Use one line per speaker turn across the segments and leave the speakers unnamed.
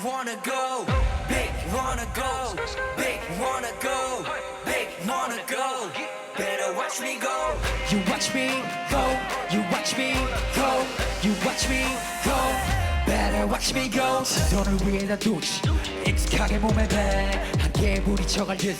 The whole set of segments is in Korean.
wanna go, big wanna go, big wanna go, big wanna go. Better watch me go. You watch me go, you watch me go, you watch me go. Better watch me go. 시선을 위에다 두지 익숙하게 몸에 배 한계에 부딪혀갈 듯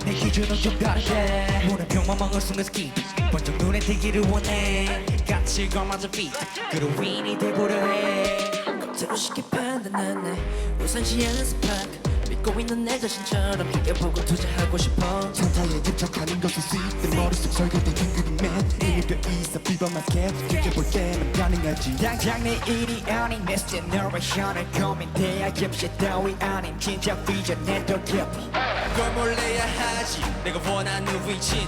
내 기준은 좀 다르대 문은 평범한 걸 순간 스킵 번쩍 눈에 띄기를 원해 같이 걸맞아 beat 그런 위인이 돼보려 해 겉으로 쉽게 판단한 내 우선시 연습한 믿고 있는 내 자신처럼 이겨보고 투자하고 싶어
천사에 집착하는 것은 내 머릿속 설계된 긴 그림에 이미 돼 있어 비범한 스케치 지켜볼 때는 가능하지
당장 내 일이 아닌 내 제너레이션을 고민돼야 잠시 따위 아닌 진짜 비전에 더 깊이 걸 몰래야 하지 내가 원하는 위치는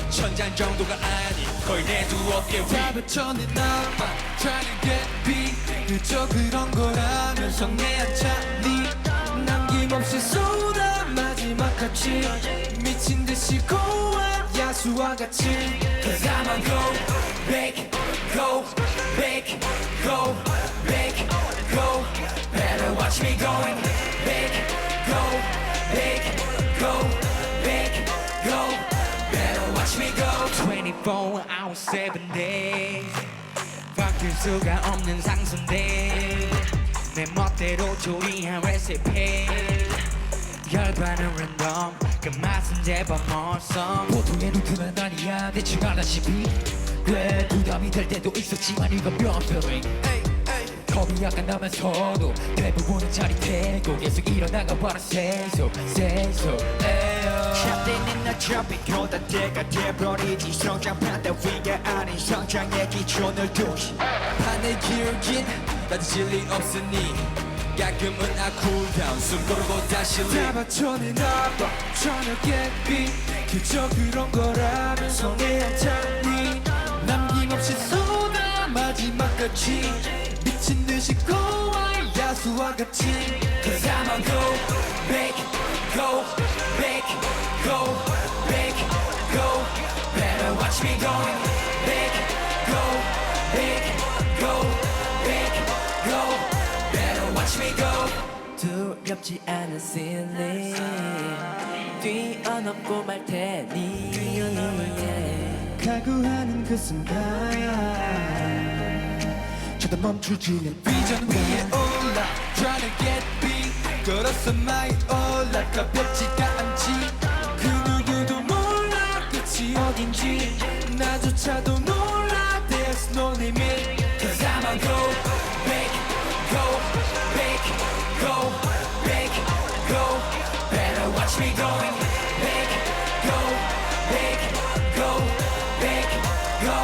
천장 정도가 아닌 거의 내 두 어깨 위
다 붙여낸 나만 trying to get beat 그저 그런 거라면서 내 한참니 남김없이 쏟아 마지막같이 미친 듯이 고와 야수와 같이
Cause I'ma go big, go big, go big, go Better watch me going big, go big, go big, go Better watch me go 24 hours 7 days 바뀔 수가 없는 상승대 내 멋대로 조리한 레시피 결과는 랜덤 그 맛은 제법 멀성 보통의 루트는 아니야 대충 알다시피 꽤 부담이 될 때도 있었지만 이건 변표링 겁이 약간 나면서도 대부분은 짜릿해고 계속 일어나가 봐라 say so 샷대는 날 잡히고 다 때가 돼버리지 성장판 따위가 아닌 성장의 기준을 두지
판에 기울긴 나도 진리 없으니 가끔은 I cool down 숨 고르고 다시 다 받쳐낸 아빠 저녁에 빛 그저 그런 거라면서 내 한참니 남김없이 쏟아 마지막같이 미친 듯이 고와 야수와 같이
Cause I'ma go big, go big, go big, go Better watch me going big, go big, go big, go Better watch me go 두렵지 않은 ceiling 뛰어넘고 말 테니
각오하는 그 순간 저도 멈추지는
비전 위에 올라 trying to get big 걸어서 많이 올라 가볍지가 않지 그 누구도 몰라 끝이 어딘지 나조차도 몰라 There's no limit
Cause I'ma go big, go big, go big, go Better watch me going big, go big, go big, go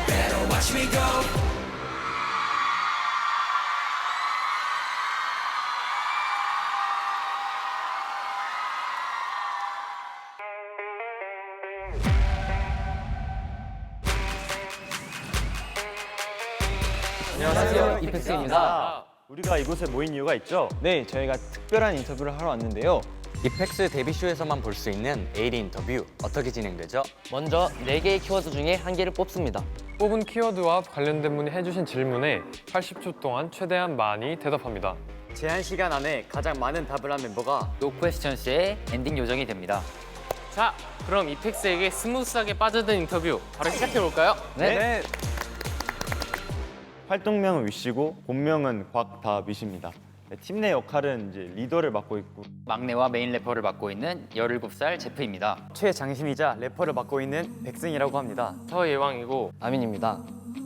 Better watch me go
안녕하세요, 이펙스입니다.
우리가 이곳에 모인 이유가 있죠?
네, 저희가 특별한 인터뷰를 하러 왔는데요.
이펙스 데뷔쇼에서만 볼 수 있는 에이리 인터뷰 어떻게 진행되죠?
먼저 4개의 키워드 중에 한 개를 뽑습니다.
뽑은 키워드와 관련된 분이 해주신 질문에 80초 동안 최대한 많이 대답합니다.
제한 시간 안에 가장 많은 답을 한 멤버가
노 퀘스천스의 엔딩 요정이 됩니다.
자, 그럼 이펙스에게 스무스하게 빠져든 인터뷰 바로 시작해볼까요?
네.
활동명은 위시고 본명은 곽다윗입니다. 팀 내 역할은 이제 리더를 맡고 있고
막내와 메인 래퍼를 맡고 있는 17살 제프입니다.
최장신이자 래퍼를 맡고 있는 백승이라고 합니다.
서예왕이고
아민입니다.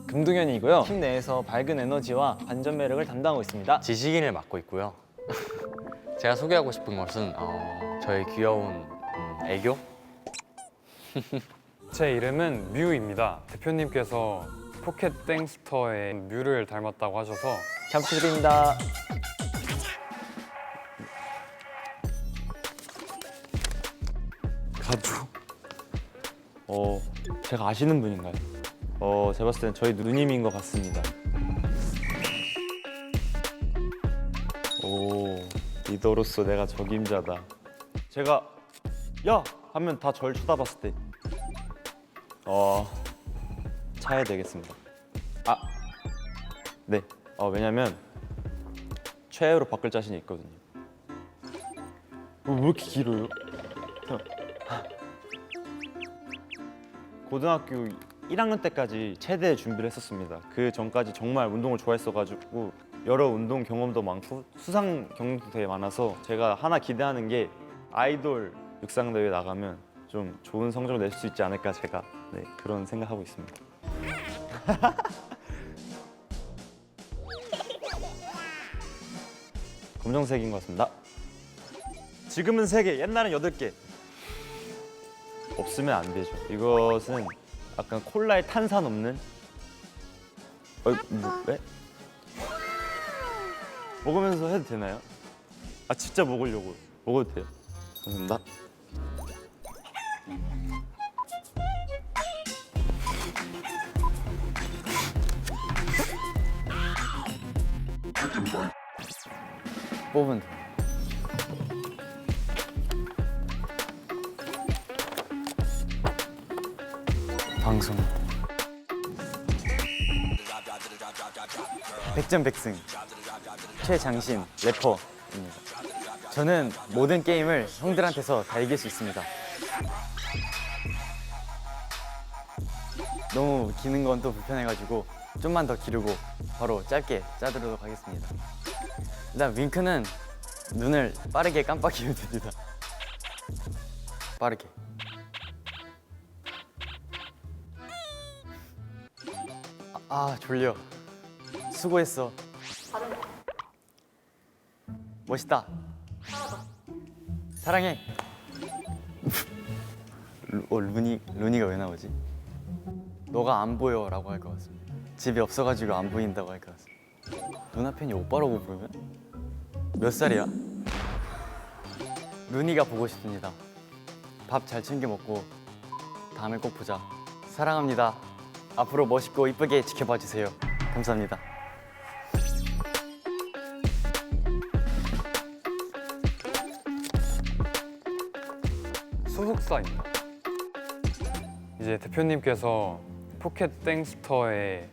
금동현이고요. 팀 내에서 밝은 에너지와 반전 매력을 담당하고 있습니다.
지식인을 맡고 있고요. 제가 소개하고 싶은 것은 저의 귀여운 애교?
제 이름은 뮤입니다. 대표님께서 포켓 땡스터의 뮤를 닮았다고 하셔서
잘 부탁드립니다.
가주. 제가 아시는 분인가요? 제가 봤을 땐 저희 누님인 것 같습니다. 오, 리더로서 내가 적임자다. 제가 야! 하면 다 절 쳐다봤을 때 차야 되겠습니다. 네. 왜냐면 최애로 바꿀 자신이 있거든요. 왜 이렇게 길어요? 고등학교 1학년 때까지 체대 준비를 했었습니다. 그 전까지 정말 운동을 좋아했어가지고 여러 운동 경험도 많고 수상 경험도 되게 많아서 제가 하나 기대하는 게 아이돌 육상대회 나가면 좀 좋은 성적을 낼 수 있지 않을까 제가 그런 생각하고 있습니다. 검정색인 것 같습니다. 지금은 3개, 옛날엔 8개. 없으면 안 되죠. 이것은 약간 콜라에 탄산 없는 왜? 먹으면서 해도 되나요? 아 진짜 먹으려고. 먹어도 돼요. 감사합니다.
뽑으면 돼. 방송
100점 100승 최장신 래퍼입니다. 저는 모든 게임을 형들한테서 다 이길 수 있습니다. 너무 기는 건 또 불편해가지고 좀만 더 기르고 바로 짧게 짜도록 하겠습니다. 일단 윙크는 눈을 빠르게 깜빡이면 됩니다. 빠르게. 졸려. 수고했어. 멋있다. 사랑해. 루니가 왜 나오지? 너가 안 보여라고 할 것 같습니다. 집에 없어가지고 안 보인다고 할 것 같습니다. 누나팬이 오빠라고 부르면? 몇 살이야? 루니가 보고 싶습니다. 밥 잘 챙겨 먹고 다음에 꼭 보자. 사랑합니다. 앞으로 멋있고 이쁘게 지켜봐 주세요. 감사합니다.
소속사입니다. 이제 대표님께서 포켓 땡스터의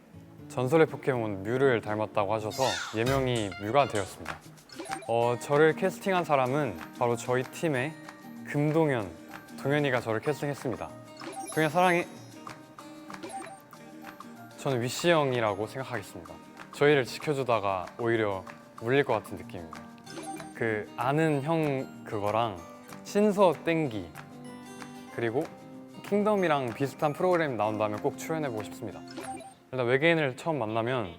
전설의 포켓몬 뮤를 닮았다고 하셔서 예명이 뮤가 되었습니다. 저를 캐스팅한 사람은 바로 저희 팀의 금동현, 동현이가 저를 캐스팅했습니다. 동현 사랑해. 저는 위시 형이라고 생각하겠습니다. 저희를 지켜주다가 오히려 물릴 것 같은 느낌입니다. 그 아는 형 그거랑 신서 땡기 그리고 킹덤이랑 비슷한 프로그램 나온다면 꼭 출연해보고 싶습니다. 일단 외계인을 처음 만나면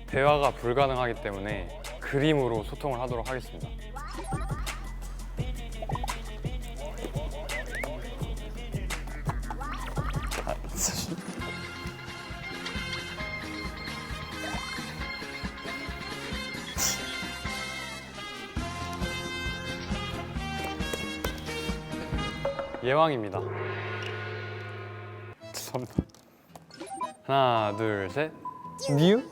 대화가 불가능하기 때문에 그림으로 소통을 하도록 하겠습니다. 예왕입니다. 죄송합니다. 하나, 둘, 셋. 뮤?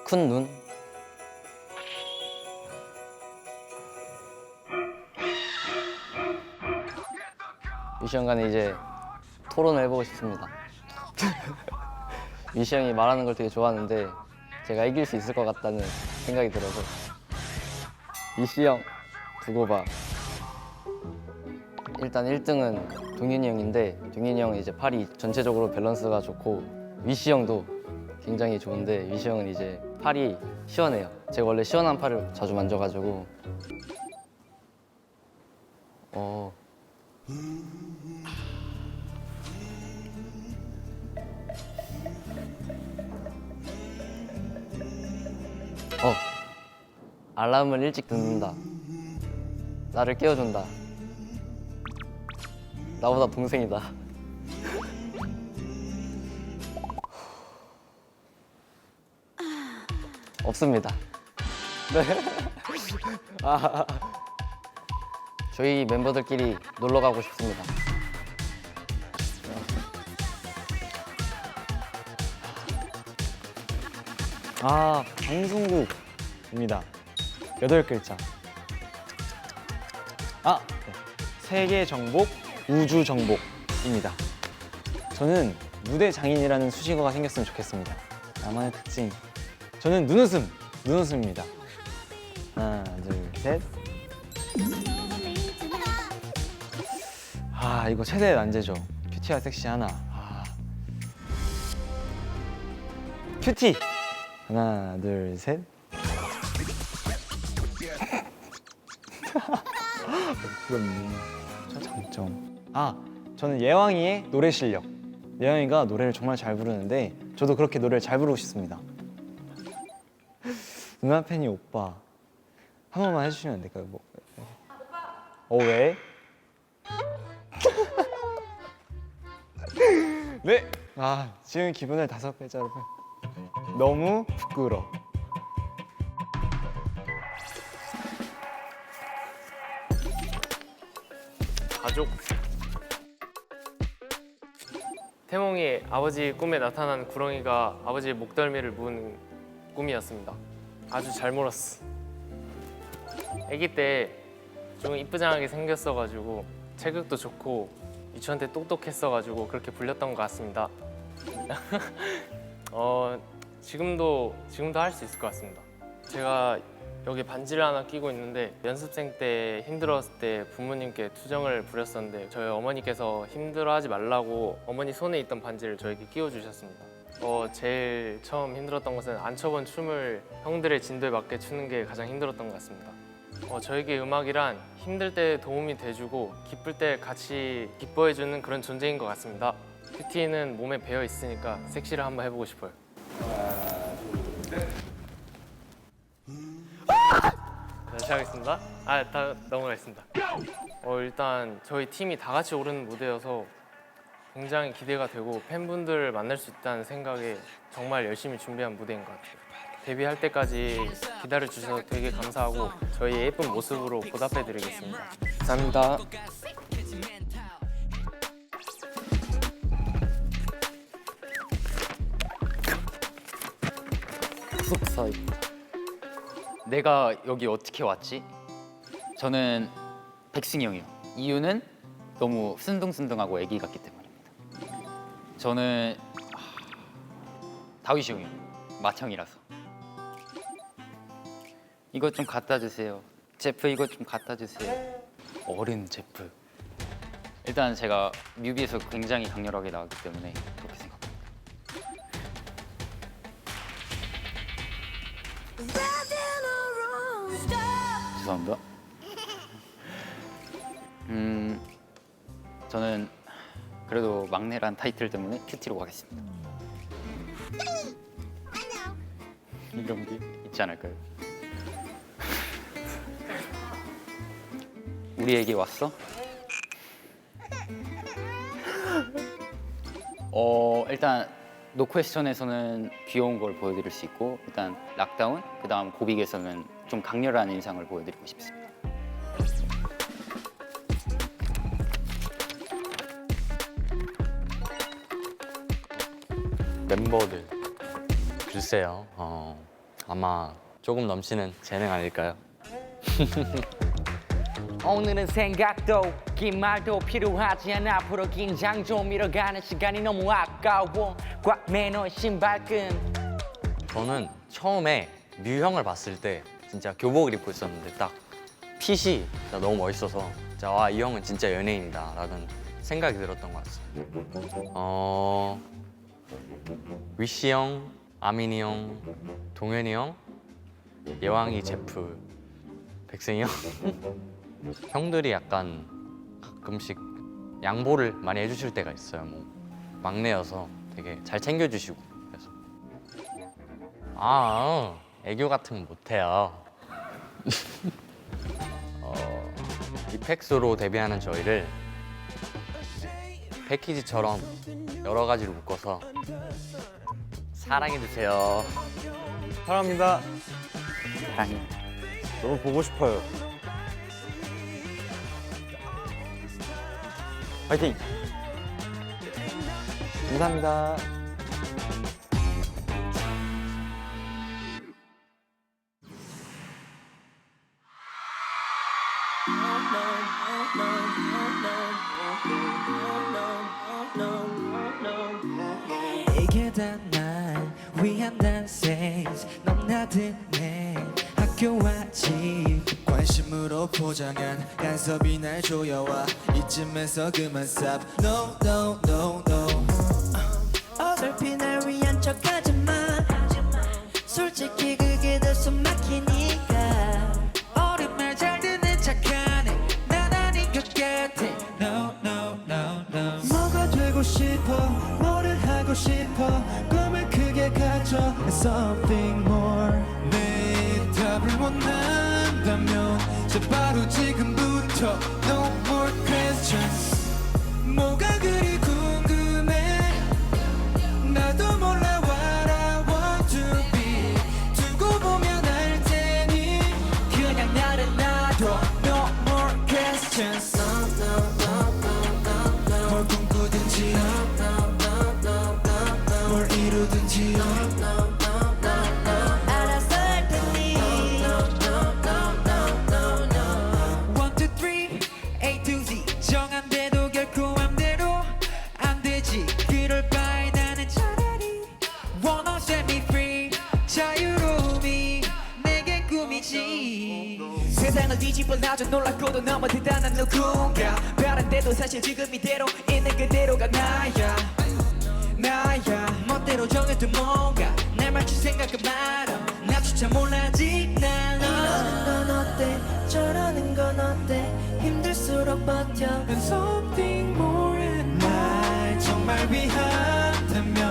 큰 눈. 위시 형과는 이제 토론을 해보고 싶습니다. 위시 형이 말하는 걸 되게 좋아하는데 제가 이길 수 있을 것 같다는 생각이 들어서 위시 형 두고 봐. 일단 1등은 동윤이 형인데 동윤이 형은 이제 팔이 전체적으로 밸런스가 좋고 위시 형도 굉장히 좋은데 위시 형은 이제 팔이 시원해요. 제가 원래 시원한 팔을 자주 만져가지고 알람을 일찍 듣는다. 나를 깨워준다. 나보다 동생이다. 없습니다. 네. 저희 멤버들끼리 놀러 가고 싶습니다.
방송국입니다. 8글자.
네. 세계 정복, 우주 정복입니다. 저는 무대 장인이라는 수식어가 생겼으면 좋겠습니다. 나만의 특징. 저는 눈웃음입니다. 하나, 둘, 셋. 아, 이거 최대 난제죠. 큐티와 섹시하나. 큐티. 하나, 둘, 셋. 그럼 저 장점. 저는 예왕이의 노래 실력. 예왕이가 노래를 정말 잘 부르는데 저도 그렇게 노래를 잘 부르고 싶습니다. 누나 팬이 오빠 한 번만 해주시면 안 될까요? 뭐. 왜? 네. 지금 기분을 5배짜로. 너무 부끄러.
가족. 태몽이 아버지 꿈에 나타난 구렁이가 아버지의 목덜미를 문 꿈이었습니다. 아주 잘 몰았어. 아기 때 좀 이쁘장하게 생겼어가지고 체격도 좋고 유치원 때 똑똑했어가지고 그렇게 불렸던 것 같습니다. 지금도 할 수 있을 것 같습니다. 제가 여기 반지를 하나 끼고 있는데 연습생 때 힘들었을 때 부모님께 투정을 부렸었는데 저희 어머니께서 힘들어하지 말라고 어머니 손에 있던 반지를 저에게 끼워주셨습니다. 제일 처음 힘들었던 것은 안 춰본 춤을 형들의 진도에 맞게 추는 게 가장 힘들었던 것 같습니다. 저에게 음악이란 힘들 때 도움이 돼주고 기쁠 때 같이 기뻐해주는 그런 존재인 것 같습니다. 큐티는 몸에 배어 있으니까 섹시를 한번 해보고 싶어요. 시작하겠습니다. 다 넘어가겠습니다. 일단 저희 팀이 다 같이 오르는 무대여서 굉장히 기대가 되고 팬분들을 만날 수 있다는 생각에 정말 열심히 준비한 무대인 것 같아요. 데뷔할 때까지 기다려주셔서 되게 감사하고 저희 예쁜 모습으로 보답해드리겠습니다. 감사합니다.
소속사
내가 여기 어떻게 왔지? 저는 백승이 형이요. 이유는 너무 순둥순둥하고 애기 같기 때문입니다. 저는 다윗이 형이요. 맏형이라서. 이것 좀 갖다 주세요. 제프 이것 좀 갖다 주세요. 어른 제프. 일단 제가 뮤비에서 굉장히 강렬하게 나왔기 때문에 그렇게 생각합니다. 죄송합니다. 저는 그래도 막내란 타이틀 때문에 큐티로 가겠습니다. 이런 게 있지 않을까요? 우리에게 왔어? 일단 노 퀘스천에서는 귀여운 걸 보여드릴 수 있고 일단 락다운, 그 다음 고빅에서는 좀 강렬한 인상을 보여드리고 싶습니다.
멤버들 글쎄요. 아마 조금 넘치는 재능 아닐까요?
오늘은 생각도 긴 말도 필요하지 않아. 앞으로 긴장 좀 밀어가는 시간이 너무 아까워. 꽉 매너 신발끈.
저는 처음에 뮤 형을 봤을 때 진짜 교복을 입고 있었는데 딱 핏이 진짜 너무 멋있어서 진짜 와, 이 형은 진짜 연예인이다 라는 생각이 들었던 것 같습니다. 위시 형, 아민이 형, 동현이 형, 예왕이 제프, 백승이 형 형들이 약간 가끔씩 양보를 많이 해주실 때가 있어요. 뭐 막내여서 되게 잘 챙겨주시고 그래서 애교 같은 건 못해요. 이펙스로 데뷔하는 저희를 패키지처럼 여러 가지로 묶어서 사랑해주세요.
사랑합니다.
사랑해.
너무 보고 싶어요. 화이팅! 감사합니다.
Oh, no. days 넘나드네 학교와 집
관심으로 포장한 간섭이 날 조여와 이쯤에서 그만 stop No no no no
어설피 날 위한 척하지마 솔직히 그게 더 숨막히니까 어린 말 잘 듣는 착한 애난 아닌 것 같아
No no no no
뭐가 되고 싶어 뭐를 하고 싶어 꿈을 크게 가져 And something more
내 답을 원한다면 저 바로 지금부터 No more questions 뭐가 그리 궁금해 나도 몰라 what I want to be 두고 보면 알 테니
그냥 나를 놔둬 No more questions
뭘 꿈꾸든지 뭘 이루든지
알아서 할 테니 1, 2, 3, A to Z 정한대도 결코 맘대로 안 되지 그럴 바에 나는 차라리 Wanna set me free 자유로움이 내겐 꿈이지 세상을 뒤집어 놔줘 놀랍고도 너무 대단한 누군가 바란데도 사실 지금 이대로 있는 그대로가 나야 멋대로 정해둔 뭔가 날 맞출 생각은 말어 나조차 몰라 아직 난 이러는 건 어때 저러는 건 어때 힘들수록 버텨 And something more and
날 정말 위한다면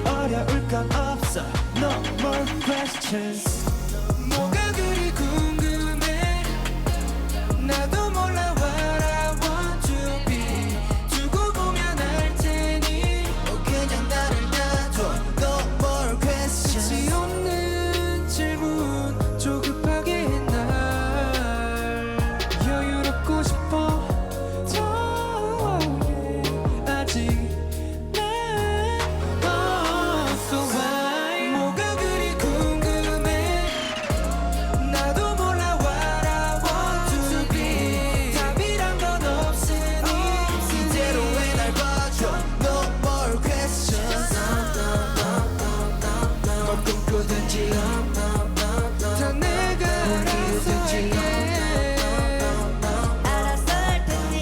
어려울 건 없어 No more questions
뭐가 그리 궁금해 나도 몰라 what I want to be 두고 보면 알 테니 그냥 나를 놔둬 No more questions 끝이 없는 질문 조급하게 날 여유롭고 싶어 아직 난 So why 뭐가 그리 궁금해 나도 몰라 what I want to be 답이란 건 없으니 이대로의 날 봐줘 No more questions 뭘 꿈꾸든지 다 내가 알아서 할게
알아서 할 테니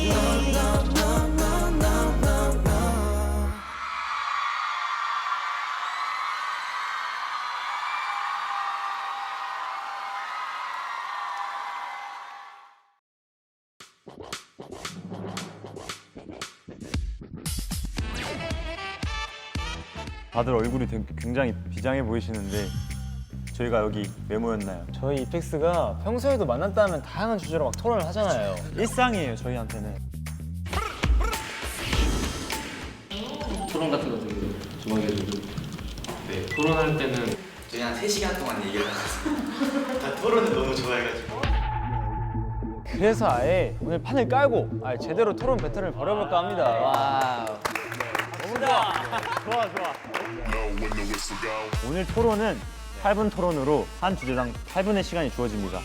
다들 얼굴이 굉장히 비장해 보이시는데 저희가 여기 왜 모였나요?
저희 이펙스가 평소에도 만났다 하면 다양한 주제로 막 토론을 하잖아요.
일상이에요 저희한테는.
토론 같은 거 좀 주먹해주고.
네 토론할 때는
저희 한 3시간 동안 얘기를 하셨어요.
다 토론을 너무 좋아해가지고.
그래서 아예 오늘 판을 깔고 아예 제대로 토론 배틀을 벌여볼까 합니다.
와우.
좋아. 오늘 토론은 8분 토론으로 한 주제당 8분의 시간이 주어집니다.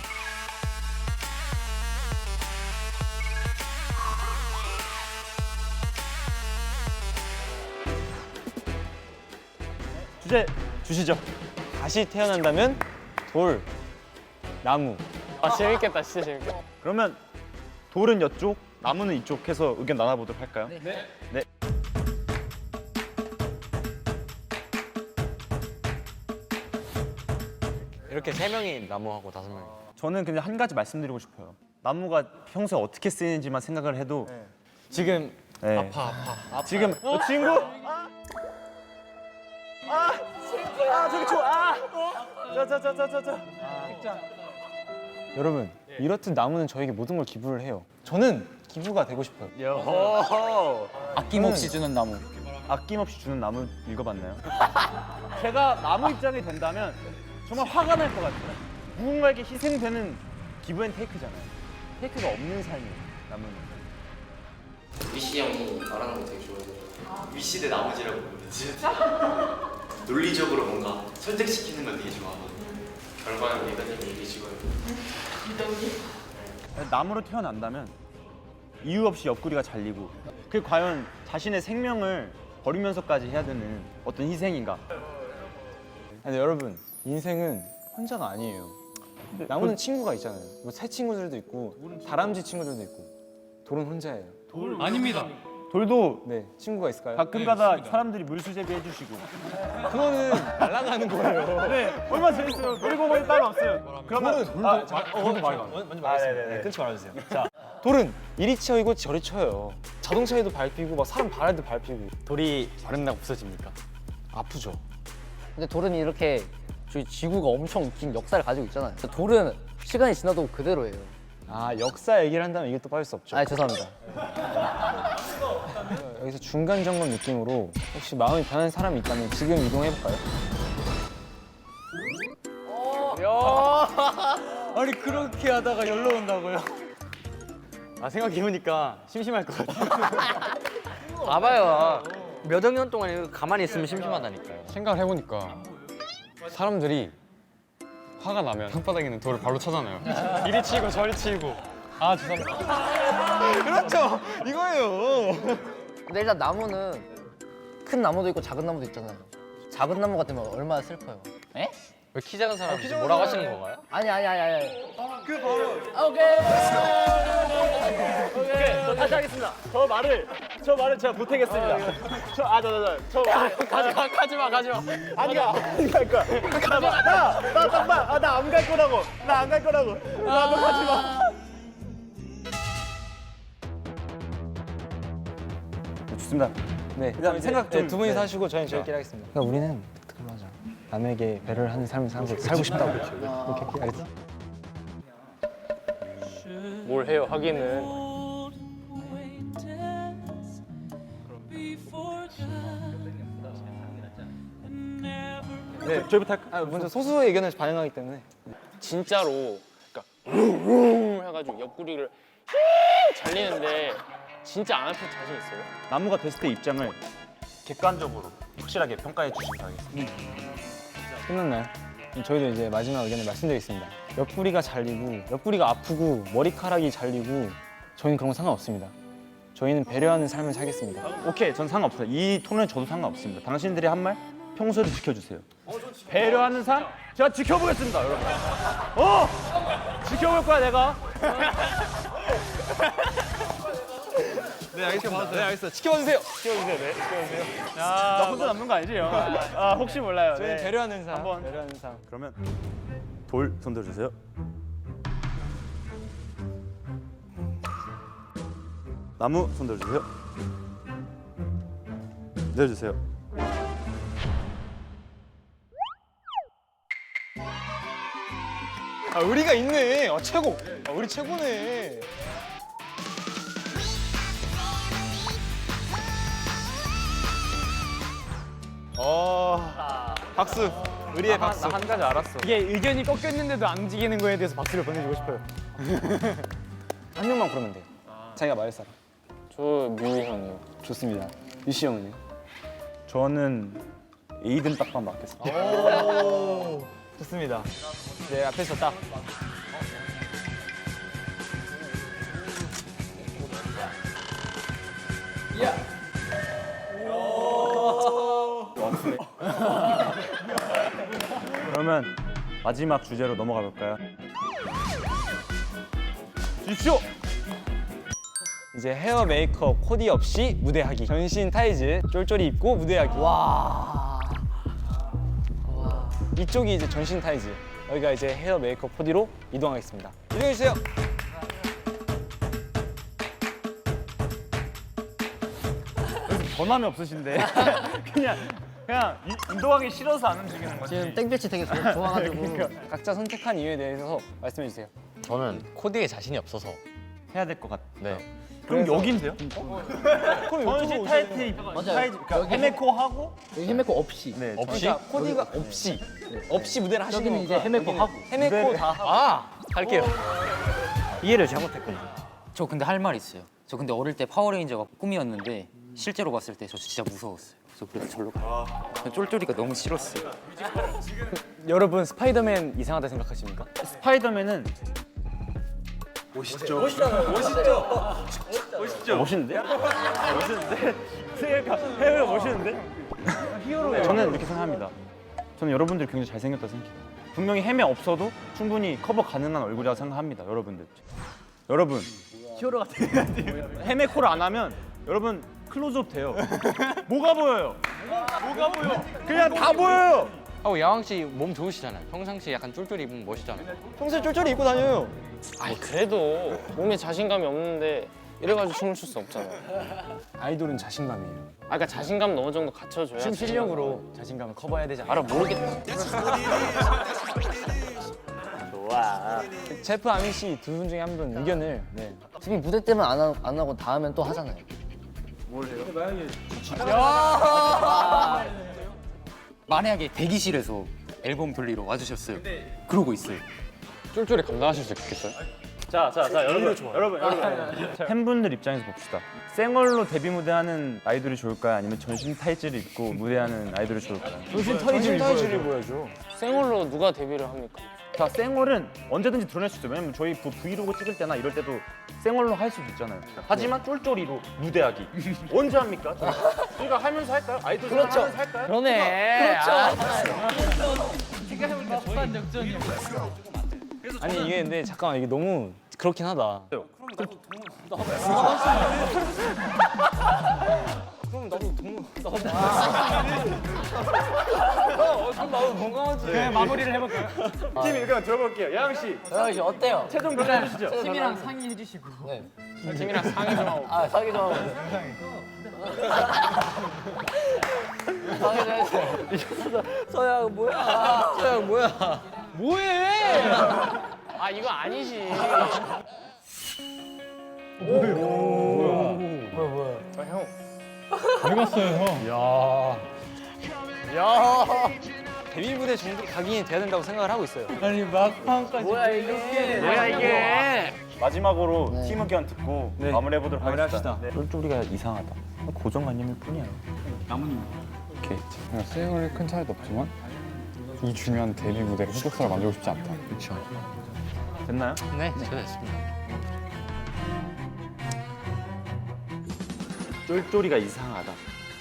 주제 주시죠.
다시 태어난다면 돌, 나무. 아 재밌겠다, 진짜 재밌겠다.
그러면 돌은 이쪽, 나무는 이쪽 해서 의견 나눠보도록 할까요? 네.
이렇게 3명이 나무하고 5명이.
저는 그냥 한 가지 말씀드리고 싶어요. 나무가 평소에 어떻게 쓰이는지만 생각을 해도
지금
네.
아파
지금 친구 저기 좋아
여러분, 이렇듯 나무는 저에게 모든 걸 기부를 해요. 저는 기부가 되고 싶어요.
아낌없이 주는 나무.
아낌없이 주는 나무 읽어봤나요? 제가 나무 입장이 된다면 정말 화가 날 것 같아요. 누군가에게 희생되는 기브앤테이크잖아요. 테이크가 없는 삶이에요, 나무는.
위시 형이 말하는 거 되게 좋아해요.
위시대 나머지라고 보는데 논리적으로 뭔가 설득시키는 걸 되게 좋아하거든요.
결과는 리더님이 이기시고요.
나무로 태어난다면 이유 없이 옆구리가 잘리고 그게 과연 자신의 생명을 버리면서까지 해야 되는 어떤 희생인가?
근데 여러분, 인생은 혼자가 아니에요. 나무는 친구가 있잖아요. 뭐 새 친구들도 있고 다람쥐 친구들도 있고 돌은 혼자예요.
아닙니다.
돌도
네, 친구가 있을까요?
가끔가다 사람들이 물수제비 해주시고.
그거는 날아가는 거예요.
네, 얼마나 재밌어요. 놀이공원에 따로 없어요. 그러면
먼저 말해주세요. 끊지 말아주세요. 자, 돌은 이리 치이고 저리 쳐요. 자동차에도 밟히고 막 사람 발에도 밟히고. 돌이 바른 날 없어집니까? 아프죠.
근데 돌은 이렇게 저희 지구가 엄청 긴 역사를 가지고 있잖아요. 돌은 시간이 지나도 그대로예요.
아, 역사 얘기를 한다면 이게 또 빠질 수 없죠.
아, 죄송합니다.
여기서 중간 점검 느낌으로 혹시 마음이 변한 사람이 있다면 지금 이동해볼까요?
아니 그렇게 하다가 열로 온다고요?
아 생각해보니까 심심할 것 같아요. 봐봐요. 몇 억 년 동안 이거 가만히 있으면 심심하다니까요.
생각을 해보니까 사람들이 화가 나면 땅바닥에 있는 돌을 발로 차잖아요. 이리 치고 저리 치고. 아 죄송합니다.
그렇죠! 이거예요!
근데 일단 나무는 큰 나무도 있고 작은 나무도 있잖아요. 작은 나무 같으면 얼마나 슬퍼요. 에?
왜 키 작은 사람한테 뭐라고 하시는 건가요?
아니. 그 바로. 오케이.
다시 하겠습니다. 저 말을 제가 보태겠습니다. 저 말.
가지마.
안 갈 거야. 나 안 갈 거라고. 나 안 갈 거라고. 너 가지 마. 좋습니다.
네,
그다음에 생각 좀
두 분이
네.
사시고 저희는 저희끼리 하겠습니다. 그러니까 우리는 그걸로 하자. 남에게 배려를 하는 삶을 살고 싶다고. 오케이, 알겠어?
뭘 해요? 하기는.
네, 저희부터 할까?
아, 먼저 소수의 의견을 반영하기 때문에.
진짜로 그러니까 해가지고 옆구리를 잘리는데 진짜 안 아플 자신 있어요?
나무가 됐을 때 입장을 객관적으로 확실하게 평가해 주시기 바라겠습니다.
끝났나요? 저희도 이제 마지막 의견을 말씀드리겠습니다. 옆구리가 잘리고, 옆구리가 아프고, 머리카락이 잘리고 저희는 그런 거 상관없습니다. 저희는 배려하는 삶을 살겠습니다.
오케이, 전 상관없어요. 이 톤은 저도 상관없습니다. 당신들이 한 말 평소에도 지켜주세요. 배려하는 삶? 제가 지켜보겠습니다, 여러분. 지켜볼 거야, 내가.
네, 알겠어. 지켜봐주세요.
나 혼자 남는 거 아니지, 형? 아, 혹시 몰라요.
저희는
네.
배려하는 삶.
한번.
배려하는 삶.
그러면 돌 손들어 주세요. 나무 손들어 주세요. 내려주세요.
아, 의리가 있네. 최고. 우리 최고네. 박수. 의리의 박수.
나 한 가지 알았어.
이게 의견이 꺾였는데도 안 움직이는 거에 대해서 박수를 보내주고 싶어요. 한 명만 고르면 돼요. 자기가 말할 사람.
저 뮤이 형이요.
좋습니다. 유시 형은요?
저는 에이든 딱밤 맞겠습니다.
좋습니다. 네, 앞에서 딱.
그러면 마지막 주제로 넘어가 볼까요? 주십시오.
이제 헤어 메이크업 코디 없이 무대하기. 전신 타이즈 쫄쫄이 입고 무대하기. 이쪽이 이제 전신 타이즈. 여기가 이제 헤어 메이크업 코디로 이동하겠습니다. 이동해 주세요.
변함이 없으신데 그냥 운동하기 싫어서 안 움직이는 거지.
지금 땡볕이 되게 좋아가지고.
각자 선택한 이유에 대해서 말씀해 주세요.
저는 코디에 자신이 없어서.
해야 될 것 같아.
네.
그럼 여긴데요? 전신 타이트
맞아요.
타이즈 그러니까 헤메코 하고
여기 헤메코 없이.
네.
없이?
그러니까 코디가 없이 없이 무대를 하시는
여기는 이제 헤메코 하고.
헤메코 다 하고.
아 할게요. 이해를 잘못했군요.
저 근데 할 말 있어요. 저 근데 어릴 때 파워레인저가 꿈이었는데 실제로 봤을 때 저 진짜 무서웠어요. 그래서 절로 가요. 쫄쫄이가 너무 싫었어요.
여러분 스파이더맨 이상하다 생각하십니까?
스파이더맨은 멋있는데? 그러니까 헤어가 멋있는데? 저는 이렇게 생각합니다. 저는 여러분들이 굉장히 잘생겼다 생각해요. 분명히 헤매 없어도 충분히 커버 가능한 얼굴이라고 생각합니다. 여러분들. 여러분. 히어로 같은 헤매 콜 안 하면 여러분 클로즈업 돼요. 뭐가 보여요? 뭐가 보여? 그냥 다 보여요.
야왕 씨 몸 좋으시잖아요. 평상시 약간 쫄쫄이 입으면 멋있잖아요.
평소에 쫄쫄이 입고 다녀요.
아니 그래도 몸에 자신감이 없는데 이래가지고 춤을 출 수 없잖아요.
아이돌은 자신감이에요.
그러니까 자신감 어느 정도 갖춰줘야
춤 실력으로 자신감을 커버해야 되지 않아요?
알아 모르겠다.
제프 아민 씨 두 분 중에 한 분 의견을 네.
지금 무대 때만 안 하고 다음엔 또 하잖아요.
만약에 대기실에서 앨범 돌리러 와주셨어요. 그러고 있어요.
쫄쫄이 감당하실 수 있겠어요?
자, 여러분. 팬분들 입장에서 봅시다. 생얼로 데뷔 무대하는 아이돌이 좋을까요? 아니면 전신 타이즈를 입고 무대하는 아이돌이 좋을까요?
전신 타이즈를 입어야죠.
생얼로 누가 데뷔를 합니까?
자, 생얼은 언제든지 드러낼 수 있어요. 왜냐면 저희 브이로그 찍을 때나 이럴 때도 생얼로 할 수도 있잖아요. 하지만 쫄쫄이로 무대하기 언제 합니까? 저희가 하면서 할까요? 아이돌
그렇죠.
하면서 할까요?
그러네.
아니 이게 근데 잠깐만 이게 너무 그렇긴 하다.
마무리를 해볼까요?
팀 의견 들어볼게요. 야영 씨
야, 이제 어때요?
최종 결정 해주시죠.
팀이랑 상의해주시고.
팀이랑 상의 좀 하고.
아, 상의 좀 하고. 상의 좀 해주세요. 서양 뭐야? 서양 뭐야?
뭐해?
아 이거 아니지.
데뷔 무대 정도 각인이 돼야 된다고 생각을 하고 있어요.
뭐야 이게?
마지막으로
네.
팀 의견 듣고
네.
마무리해보도록 하겠습니다.
마무리합시다.
쫄쫄이가 이상하다. 고정관념일 뿐이야.
그냥 수영을 큰 차이도 없지만 이 중요한 데뷔 무대로 흑역사를 만들고 싶지 않다. 그렇죠.
됐나요?
네, 제가 됐습니다.
쫄쫄이가 이상하다.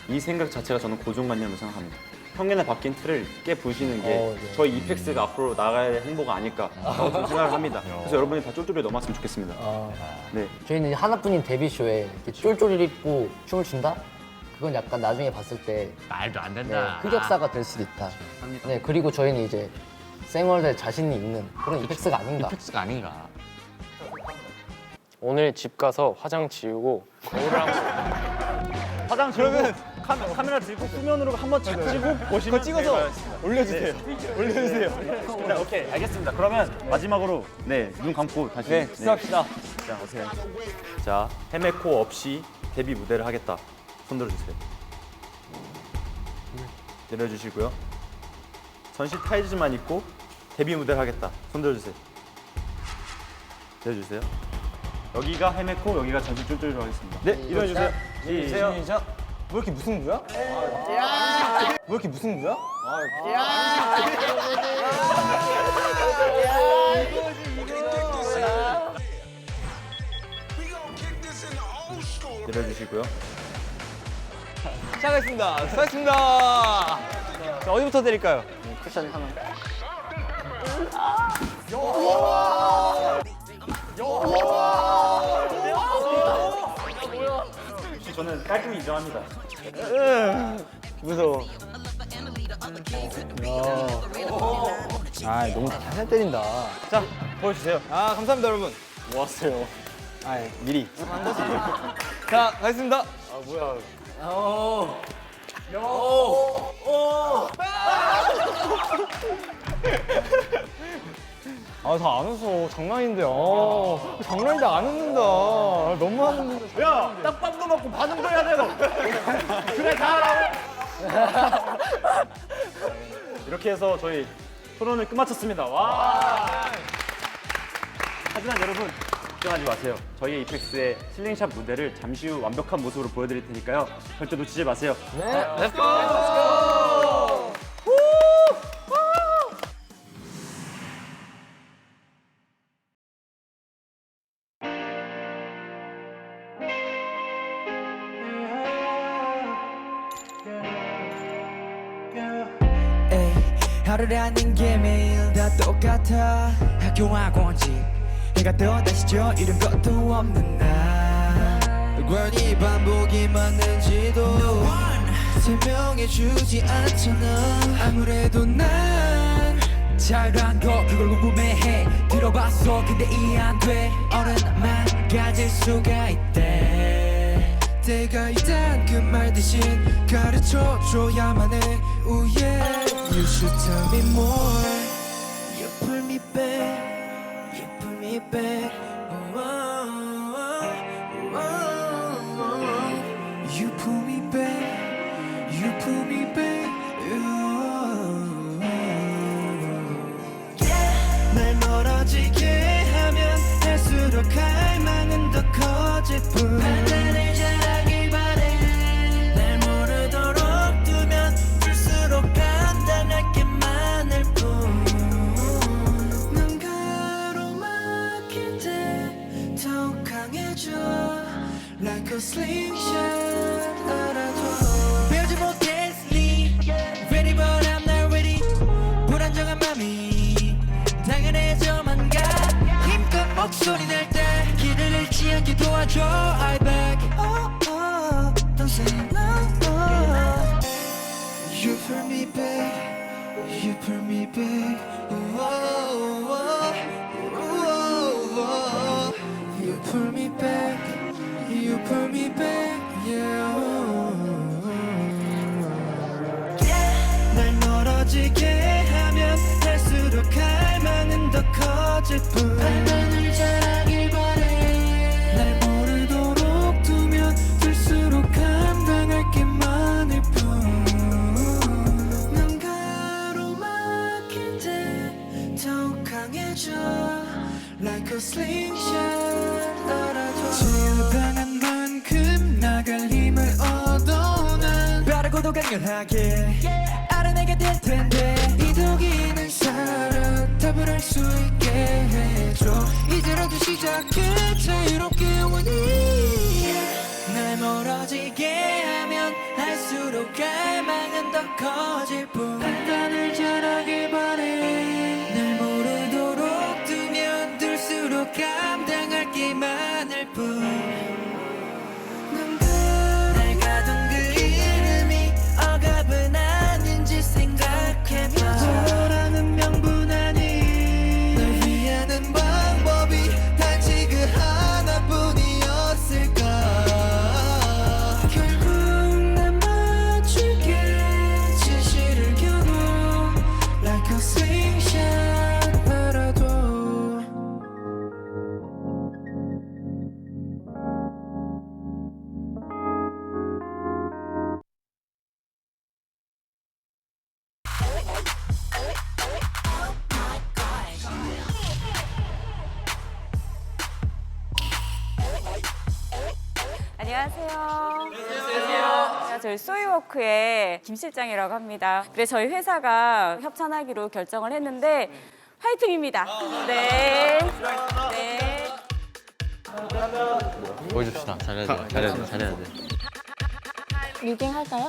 이 생각 자체가 저는 고정관념을 생각합니다. 평년에 박힌 틀을 깨부시는 게 저희 이펙스가 앞으로 나가야 할 행보가 아닐까 저는 생각을 합니다. 그래서 여러분이 다 쫄쫄이에 넘어왔으면 좋겠습니다. 네.
저희는 하나뿐인 데뷔쇼에 이렇게 쫄쫄이를 입고 춤을 춘다? 그건 약간 나중에 봤을 때
말도 안
네,
된다.
흑역사가 될 수도 있다. 네, 그리고 저희는 이제 생얼에 자신이 있는 그런 이펙스가 아닌가.
팩스가 아닌가.
오늘 집 가서 화장 지우고 거울을 한번.
화장 그러면 카메라 들고 수면으로 한번 찍고 보시면
찍어서 올려주세요. 올려주세요.
네, 오케이 알겠습니다. 그러면 마지막으로 눈 감고 다시
네, 수고합시다.
자 오세요. 자 헤메코 없이 데뷔 무대를 하겠다. 손 들어주세요. 내려주시고요. 전신 타이즈만 입고 데뷔 무대를 하겠다. 손 들어주세요. 내려주세요. 여기가 헤메코, 여기가 전신 쫄쫄이로 하겠습니다. 네, 일어나주세요.
시작. 뭐 이렇게 무슨 구야? 뭐 이렇게 무슨 구야?
내려주시고요.
시작하겠습니다. 수고하셨습니다. 자, 어디부터 드릴까요?
쿠션 하나.
저는 깔끔히 인정합니다.
무서워. 아, 너무 잘 때린다.
자, 보여주세요.
아, 감사합니다, 여러분.
뭐 하세요?
아, 미리. 자, 가겠습니다. 아, 다 안 웃어. 장난인데. 장난인데 안 웃는다. 너무 안 웃는다.
야, 딱밥도 먹고 반응도 해야 돼, 너. 그래, 다 하라고. 이렇게 해서 저희 토론을 끝마쳤습니다. 와. 하지만 여러분, 걱정하지 마세요. 저희 이펙스의 슬링샷 무대를 잠시 후 완벽한 모습으로 보여드릴 테니까요. 절대 놓치지 마세요.
네.
하루라는 게 매일 다 똑같아 학교 학원 집 해가 떠 다시 져 이런 것도 없는 날
괜히 반복이 맞는지도 설명해주지 않잖아.
아무래도 난 자유란 거 그걸 궁금해해 들어봤어 근데 이해 안돼 어른만 가질 수가 있대
때가 있단 그 말 대신 가르쳐줘야만 해. Ooh yeah, you should tell me more.
You pull me back You pull me back
You pull me back, you pull me back.
날 멀어지게 하면 할수록 갈망은 더 커질 뿐 판단을 잘하길 바래 날 모르도록 두면 둘수록 감당할 게 많을 뿐넌 가로막힐 때 더욱 강해져 Like a slingshot 알아둬 배우지 못해 sleep Ready but I'm not ready 불안정한 맘이 당연해져만 가 힘껏 목소리 낼 때 길을 잃지 않게 도와줘 I beg don't say no
You pull me back, you pull me back. You pull me back, you pull me back, yeah.
날 멀어지게 하면 할수록 갈망은 더 커질 뿐 판단을 잘하길 바래 날 모르도록 두면 둘수록 감당할 게 많을 뿐넌 가로막힐 때 더욱 강해져 Like a slingshot 알아둬 제어당한 만큼 나갈 힘을 얻어 난 빠르고도 강렬하게 알아내게 될 텐데 이독이는 살아 답을 할 수 있게 해줘 이제라도 시작해 자유롭게 원해 날 멀어지게 하면 할수록 갈망은 더 커질 뿐 판단을 잘하길 바래 날 모르도록 두면 둘수록 감당할 게 많을 뿐 날 가둔 그 이름이 억압은 아닌지 생각해봐 저라는 명분 아닌 널 위하는 방법이 단지 그 하나뿐이었을까 결국 난 맞출게 진실을 겨누 Like a slingshot 알아둬
안녕하세요. 안녕하세요. 저희 소이워크의 김 실장이라고 합니다. 그래서 저희 회사가 협찬하기로 결정을 했는데 화이팅입니다. 네. 네.
보여줍시다. 잘해야 돼. 잘해야 돼. 잘해야 돼.
리딩 할까요?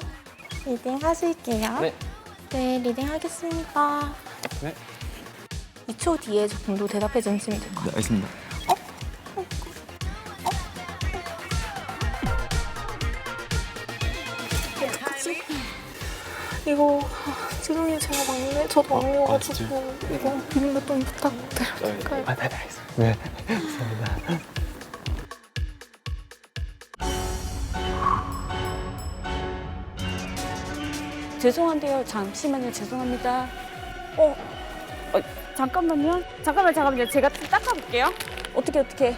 리딩 하실게요.
네.
네, 리딩 하겠습니다.
네.
2초 뒤에 조금 대답해 주시면 될 것 같아요.
네, 알겠습니다.
어떡하지? 이거 지금이 제가 막내 저도 막내여가지고 이거 비밀 좀 부탁드려도 될까요?
네, 알겠습니다. 네, 감사합니다.
죄송한데요. 잠시만요. 죄송합니다. 잠깐만요. 잠깐만요. 제가 좀 닦아볼게요. 어떻게.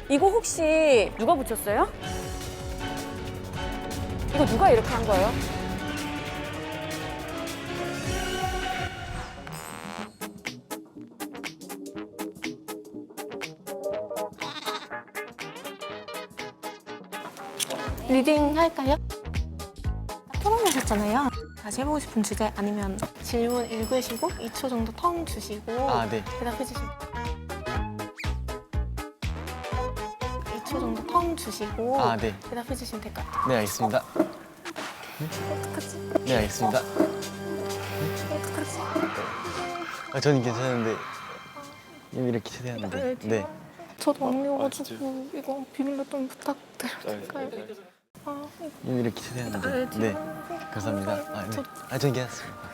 이거 혹시 누가 붙였어요? 이거 누가 이렇게 한 거예요?
리딩 할까요? 토론하셨잖아요. 다시 해보고 싶은 주제 아니면 질문 읽으시고 2초 정도 텀 주시고
네.
대답해 주시면 2초 정도 텀 주시고
네.
대답해 주시면 될 것 같아요.
네, 알겠습니다.
어떡하지?
네, 알겠습니다.
어떡하지?
저는 괜찮은데 이렇게 기대하는데. 네.
저도 언니여가지고 이거 비밀로 좀 부탁드릴까요?
이렇게 기대하는데. 네. 감사합니다. 네. 저는 괜찮습니다.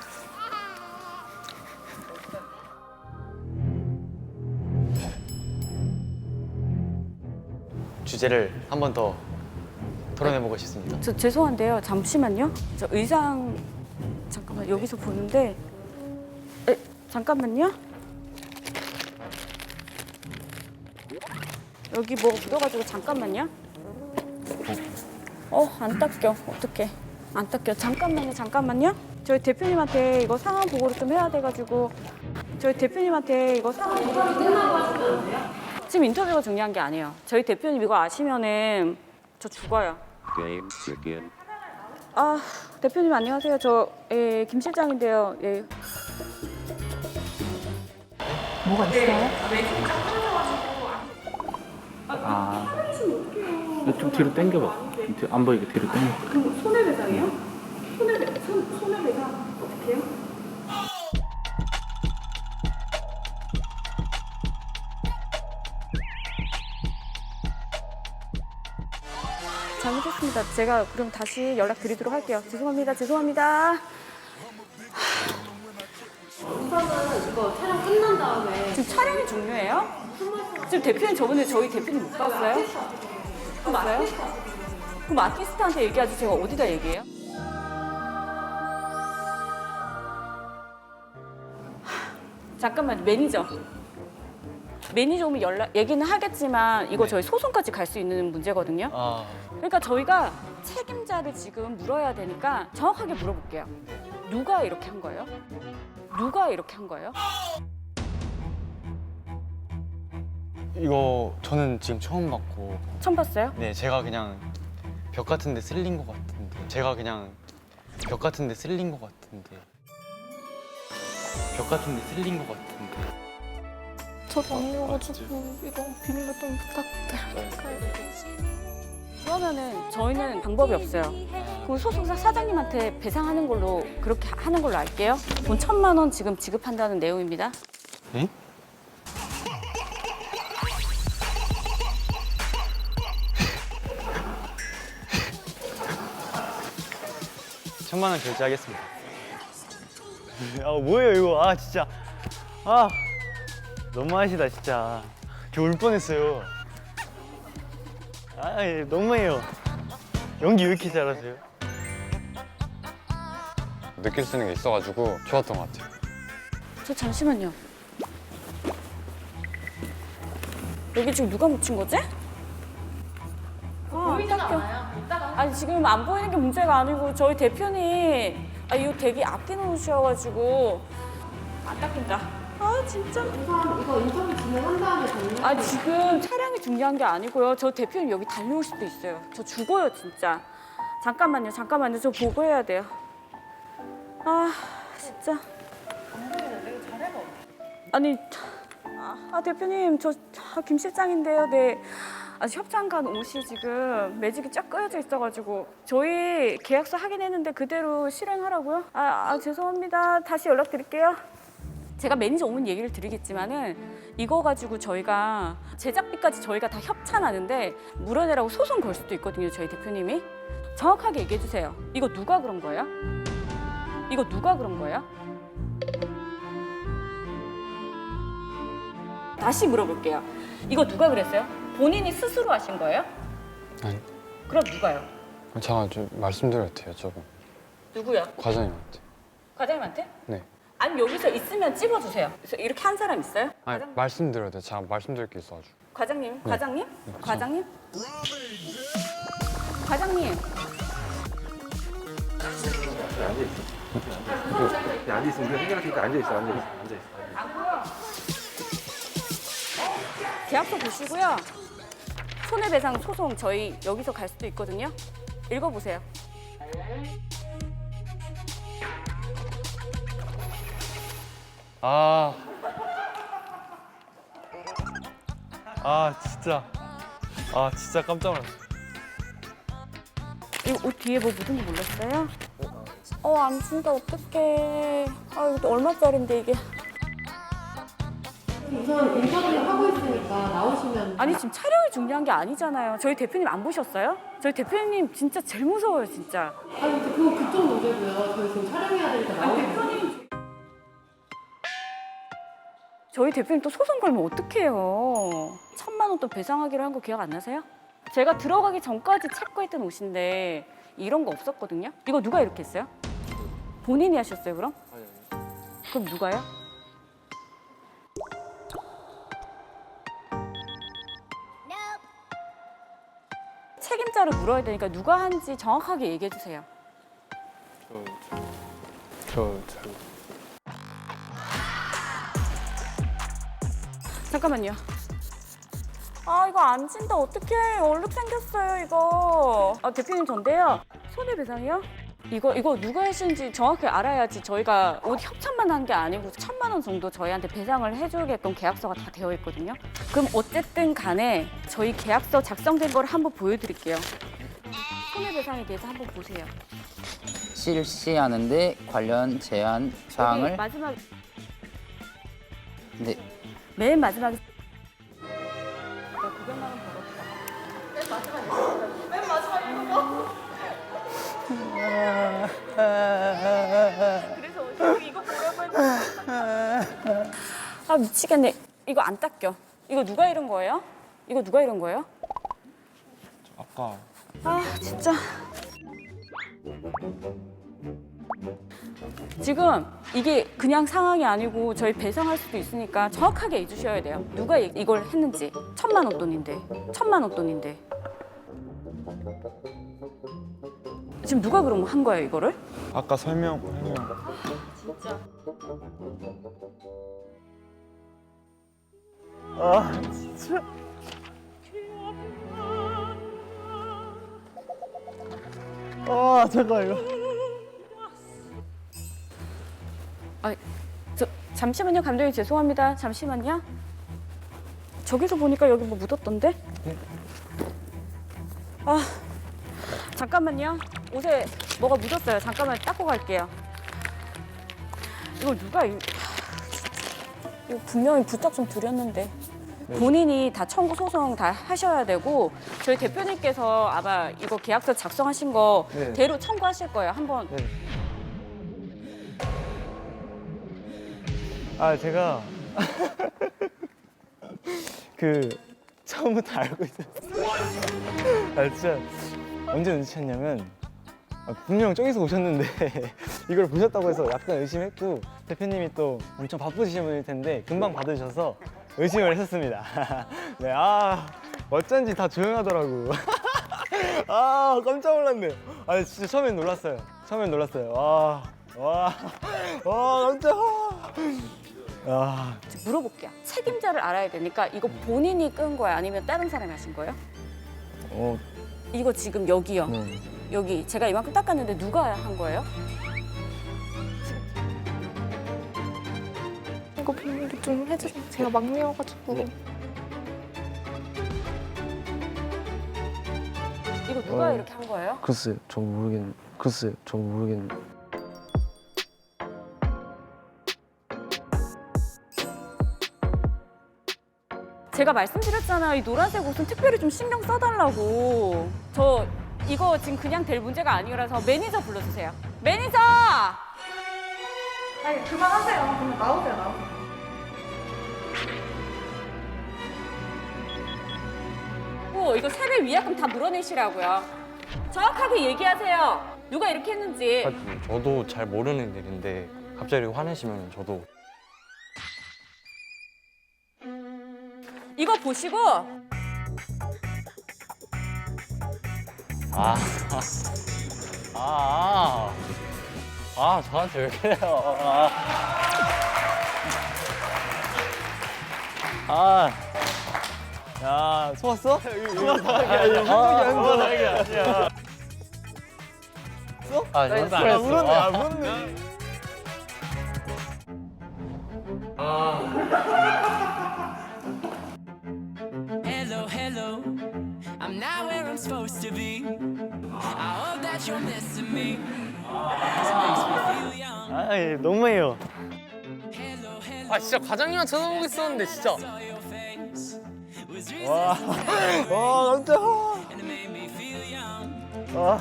주제를 한 번 더 토론해보고 싶습니다.
저 죄송한데요. 잠시만요. 저 의상 잠깐만 여기서 보는데 잠깐만요. 여기 뭐가 묻어가지고 잠깐만요. 안 닦여. 어떡해. 안 닦여. 잠깐만요. 저희 대표님한테 이거 상황 보고를 좀 해야 돼가지고 지금 인터뷰가 중요한 게 아니에요. 저희 대표님 이거 아시면은 저 죽어요. 대표님 안녕하세요. 저 김 실장인데요. 예.
뭐가 있어요?
좀 뒤로 당겨봐. 안 보이게 뒤로 당겨.
그럼 손해배상이요? 손해배상 어떻게 해요? 잘못했습니다. 제가 그럼 다시 연락드리도록 할게요. 죄송합니다.
우선은 이거 촬영 끝난 다음에
지금 촬영이 중요해요? 지금 대표님 저번에 저희 대표님 못 봤어요? 봤어요? 그럼 아티스트한테 얘기하지 제가 어디다 얘기해요? 잠깐만 매니저 오면 얘기는 하겠지만 이거 저희 소송까지 갈 수 있는 문제거든요. 그러니까 저희가 책임자를 지금 물어야 되니까 정확하게 물어볼게요. 누가 이렇게 한 거예요?
이거 저는 지금 처음 봤고.
처음 봤어요?
네, 제가 그냥 벽 같은데 쓸린 것 같은데.
저도 언니여가지고 이거 비밀로 좀 부탁드릴까요?
그러면은 저희는 방법이 없어요. 그 소속사 사장님한테 배상하는 걸로 그렇게 하는 걸로 할게요. 돈 1,000만 원 지금 지급한다는 내용입니다.
응? 천만 원 결제하겠습니다. 뭐예요 이거? 진짜. 너무하시다 진짜. 저 울 뻔했어요. 너무해요. 연기 왜 이렇게 잘하세요?
느낄 수 있는 게 있어가지고 좋았던 것 같아요.
저 잠시만요. 여기 지금 누가 묻힌 거지?
보이지가 않아요.
아니 지금 안 보이는 게 문제가 아니고 저희 대표님 이거 되게 아껴놓으셔가지고 안 닦인다. 진짜.
이거 인터뷰 진행한 다음에 정리.
지금 차량이 중요한 게 아니고요. 저 대표님 여기 달려올 수도 있어요. 저 죽어요 진짜. 잠깐만요. 저 보고해야 돼요. 진짜. 아니 대표님 저 김 실장인데요. 네. 협찬간 옷이 지금 매직이 쫙 끄여져 있어가지고 저희 계약서 확인했는데 그대로 실행하라고요? 죄송합니다. 다시 연락드릴게요. 제가 매니저 오면 얘기를 드리겠지만은 이거 가지고 저희가 제작비까지 저희가 다 협찬하는데 물어내라고 소송 걸 수도 있거든요. 저희 대표님이. 정확하게 얘기해 주세요. 이거 누가 그런 거예요? 다시 물어볼게요. 이거 누가 그랬어요? 본인이 스스로 하신 거예요?
아니.
그럼 누가요?
제가 좀 말씀드려도 돼요, 저분.
누구요?
과장님한테.
과장님한테?
네.
아니 여기서 있으면 찍어주세요. 그래서 이렇게 한 사람 있어요?
아니, 말씀드려도 돼요. 제가 말씀드릴 게 있어가지고.
과장님?
네.
과장님?
네,
과장님? 과장님?
앉아있어. 우리가 해결하니까 앉아있어.
계약서 보시고요. 손해배상 소송 저희 여기서 갈 수도 있거든요. 읽어보세요.
진짜 깜짝 놀랐어요.
이 옷 뒤에 뭐 묻은 거 몰랐어요? 안 준다 어떡해. 이거 또 얼마짜린데 이게.
우선 인터뷰를 하고 있으니까 나오시면.
아니 지금 촬영이 중요한 게 아니잖아요. 저희 대표님 안 보셨어요? 저희 대표님 진짜 제일 무서워요 진짜.
아니 그거 그쪽 문제고요. 저희 지금 촬영해야 되니까 나오시면.
저희 대표님 또 소송 걸면 어떡해요. 1,000만 원 또 배상하기로 한 거 기억 안 나세요? 제가 들어가기 전까지 체크했던 옷인데 이런 거 없었거든요. 이거 누가 이렇게 했어요? 본인이 하셨어요 그럼? 그럼 누가요? 책임자를 물어야 되니까 누가 한지 정확하게 얘기해 주세요. 잠깐만요. 이거 안 진다 어떡해. 얼룩 생겼어요 이거. 대표님 전데요. 손해배상이요? 이거 누가 하신지 정확히 알아야지 저희가 옷 협찬만 한 게 아니고 1,000만 원 정도 저희한테 배상을 해주게끔 계약서가 다 되어 있거든요. 그럼 어쨌든 간에 저희 계약서 작성된 걸 한번 보여드릴게요. 손해배상에 대해서 한번 보세요.
실시하는데 관련 제한 사항을
여기 마지막
네.
맨 마지막에 900만 원 벌었다. 맨 마지막에 그래서 이거 보려고 했는데 미치겠네. 이거 안 닦여. 이거 누가 이런 거예요? 이거 누가 이런 거예요?
아까
진짜. 지금 이게 그냥 상황이 아니고 저희 배상할 수도 있으니까 정확하게 해주셔야 돼요. 누가 이걸 했는지. 1,000만 원 돈인데. 1,000만 원 돈인데. 지금 누가 그럼 한 거예요 이거를?
아까 설명.
진짜.
진짜. 잠깐 이거.
잠시만요 감독님 죄송합니다. 잠시만요. 저기서 보니까 여기 뭐 묻었던데? 잠깐만요. 옷에 뭐가 묻었어요. 잠깐만 닦고 갈게요. 이거 누가 이거 분명히 부탁 좀 드렸는데. 본인이 다 청구 소송 다 하셔야 되고 저희 대표님께서 아마 이거 계약서 작성하신 거 대로 청구하실 거예요. 한번.
제가 처음부터 알고 있었어요. 진짜 언제 눈치챘냐면 분명 저기서 오셨는데 이걸 보셨다고 해서 약간 의심했고 대표님이 또 엄청 바쁘신 분일 텐데 금방 받으셔서 의심을 했었습니다. 네, 어쩐지 다 조용하더라고. 깜짝 놀랐네. 진짜 처음엔 놀랐어요. 깜짝.
물어볼게요. 책임자를 알아야 되니까 이거 본인이 끈 거야 아니면 다른 사람이 하신 거예요? 이거 지금 여기요. 여기 제가 이만큼 닦았는데 누가 한 거예요?
이거 비밀로 좀 해주세요. 제가 막내여가지고.
이거 누가 이렇게 한 거예요?
글쎄요, 저 모르겠는데.
제가 말씀드렸잖아요. 이 노란색 옷은 특별히 좀 신경 써달라고. 저 이거 지금 그냥 될 문제가 아니라서 매니저 불러주세요. 매니저! 아니 그만하세요. 그냥 나오세요. 이거 세배 위약금 다 물어내시라고요. 정확하게 얘기하세요. 누가 이렇게 했는지.
저도 잘 모르는 일인데 갑자기 화내시면 저도.
이거 보시고
저한테 왜 그래요?
야, 속았어? 한번하게 아니야. 물었네.
Hello, I'm not where I'm supposed to be. I hope that you're missing me.
아, 예, 너무해요.
아 진짜 과장님만 쳐다보고 있었는데 진짜.
와, 와, 진짜. 와,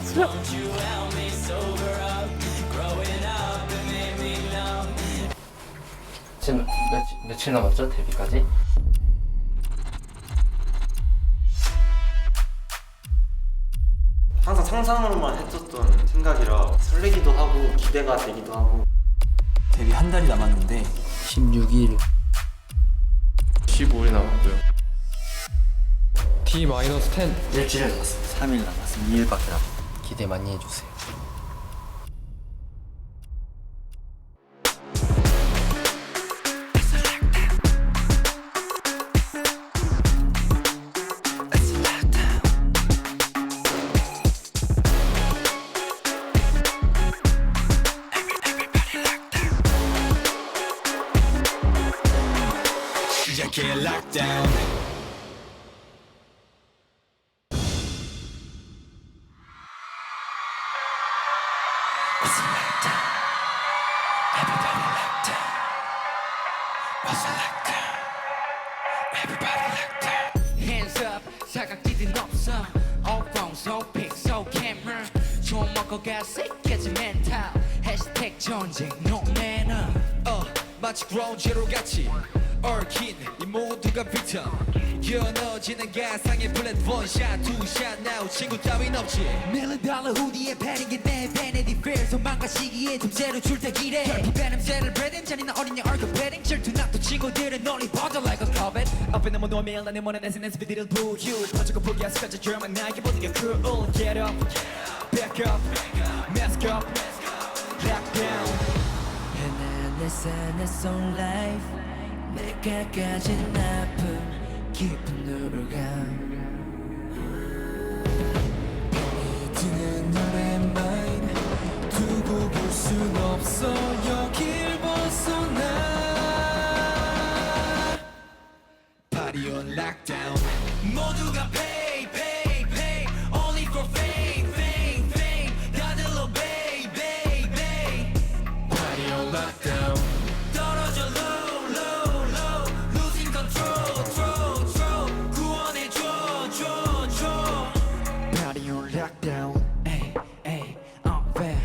진짜.
지금 며칠 남았죠 데뷔까지?
항상 상상으로만 했었던 생각이라 설레기도 하고 기대가 되기도 하고.
데뷔 한 달이 남았는데
16일
15일 남았고요.
D-10
일주일 남았습니다.
3일 남았습니다. 2일밖에 남.
기대 많이 해주세요.
시작해 lockdown.
Hands up, 사각지대는 없어. All phones, all pics, all camera. 좀 먹어가 새끼지 멘탈. Hashtag 전쟁, no manner.
마치 ground zero 같이 얽힌 이 모두가 빅터 연어지는 가상의 블랙 원샷 투샷 나우 친구 따윈 없지
$1,000,000 후디에 패는 게 내 Vanity Fair 소망과 시기에 틈새로 출퇴기래 결핍의 냄새를 breathing 잔인한 어린 양 얼굴 bedding 질투났던 친구들은 널리 버져 like a covet
앞에 너무 누워 매일 나는 원하는 SNS 비디오를 부유 퍼지고 포기한 습관적 조용한 나에게 모든 게 cruel. Get up, back up, mask up, lock down.
내 삶의 soul life 내가 가진 아픔 깊은 누르감
드는 너의 mind 두고 볼 순 없어 여길 벗어나
Party on lockdown.
모두가 pay pay pay only for fame fame fame 다들 obey obey obey
Party on lockdown.
떨어져 low low low losing control throw throw 구원해줘 줘 줘
Party on lockdown.
Ay, ay, fair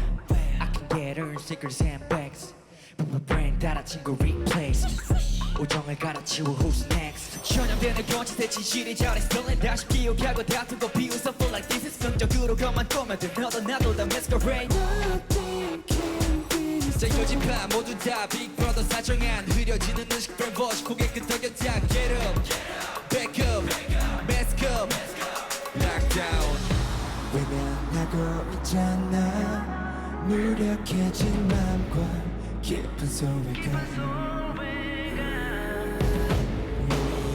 I can get her stickers and bags But my brain 따라친 거 replace 우정을 갈아치워 who's next
현역되는 거짓의 진실이 자리 stolen 다시 기억하고 다투고 비웃어 feel like this is 긍정적으로 것만 꼬매든 너도 나도 다 masquerade.
자 요즘파 모두 다 Big Brother 사정한 흐려지는 의식 brainwash 고개 끄덕여 다 Get up, back up, mask up, lockdown.
외면하고 있잖아 무력해진 맘과 깊은 소외감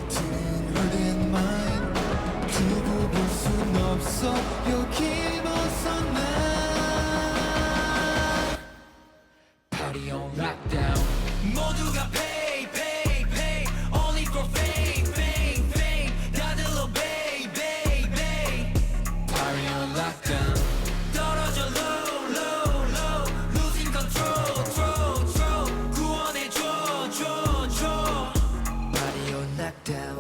드는 hurting mind 두고 볼 순 없어 여기 벗어나
Party on lockdown.
모두가 pay pay pay only for fame fame fame 다들 obey obey obey
Party on lockdown.
떨어져 low low low losing control throw throw 구원해줘 줘 줘
Body on lockdown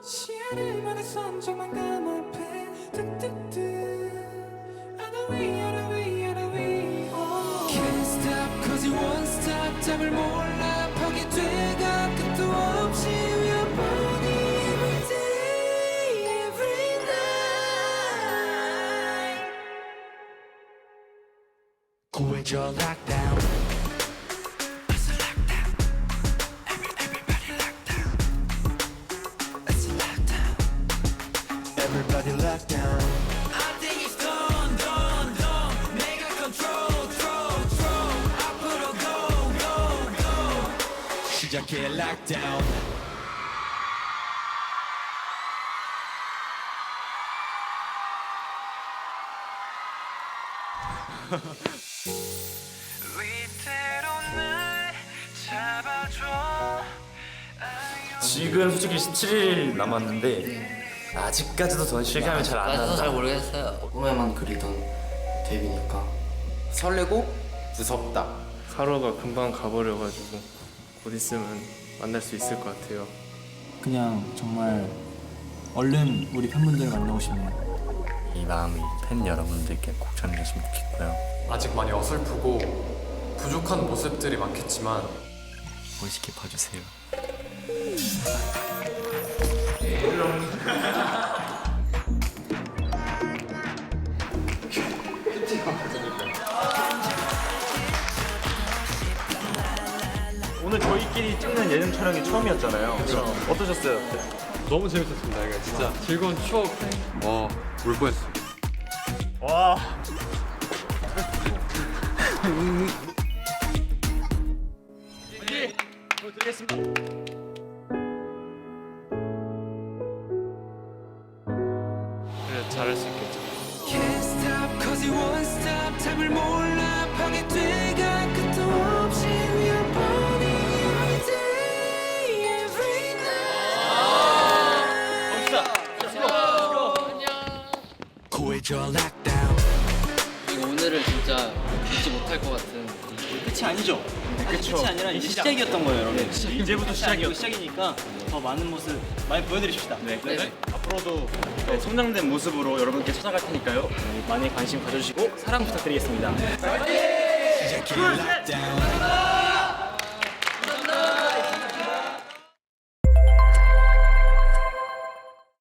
시야를 많은 선정만 감압해 뚝뚝뚝 Can't stop cause you won't stop 답을 몰라 파괴돼가 끝도 없이 We are burning every day every night
구해줘 lockdown
Everybody locked down
I think it's done done done 내가 control throw throw 앞으로 go go go
시작해 lockdown.
지금 솔직히 17일 남았는데 아직까지도 저는 실감이 잘 안
아직도 잘
나요.
모르겠어요. 꿈에만 그리던
데뷔니까 설레고 무섭다.
하루가 금방 가버려가지고 곧 있으면 만날 수 있을 것 같아요.
그냥 정말 얼른 우리 팬분들을 만나고 싶네요.
이 마음이 팬 여러분들께 꼭 전해졌으면 좋겠고요.
아직 많이 어설프고 부족한 모습들이 많겠지만
멋있게 봐주세요.
오늘 저희끼리 찍는 예능 촬영이 처음이었잖아요. 어떠셨어요?
너무 재밌었습니다. 이거 진짜 즐거운 추억. 울 뻔했어.
와.
그래 잘할 수 있겠죠.
Can't stop cause you won't stop 답을 몰라 파괴돼가 끝도 없이 We are burning every day every night
구해줘 lockdown
이거 오늘을 진짜 잊지 못할 것 같은
끝이 아니죠? 끝이 아니라 이제 시작이었던 거예요, 여러분. 이제부터 시작이니까 더 많은 모습 많이 보여드립시다. 네. 앞으로도 성장된 모습으로 여러분께 찾아갈 테니까요. 많이 관심 가져주시고 사랑 부탁드리겠습니다.
시작해 lockdown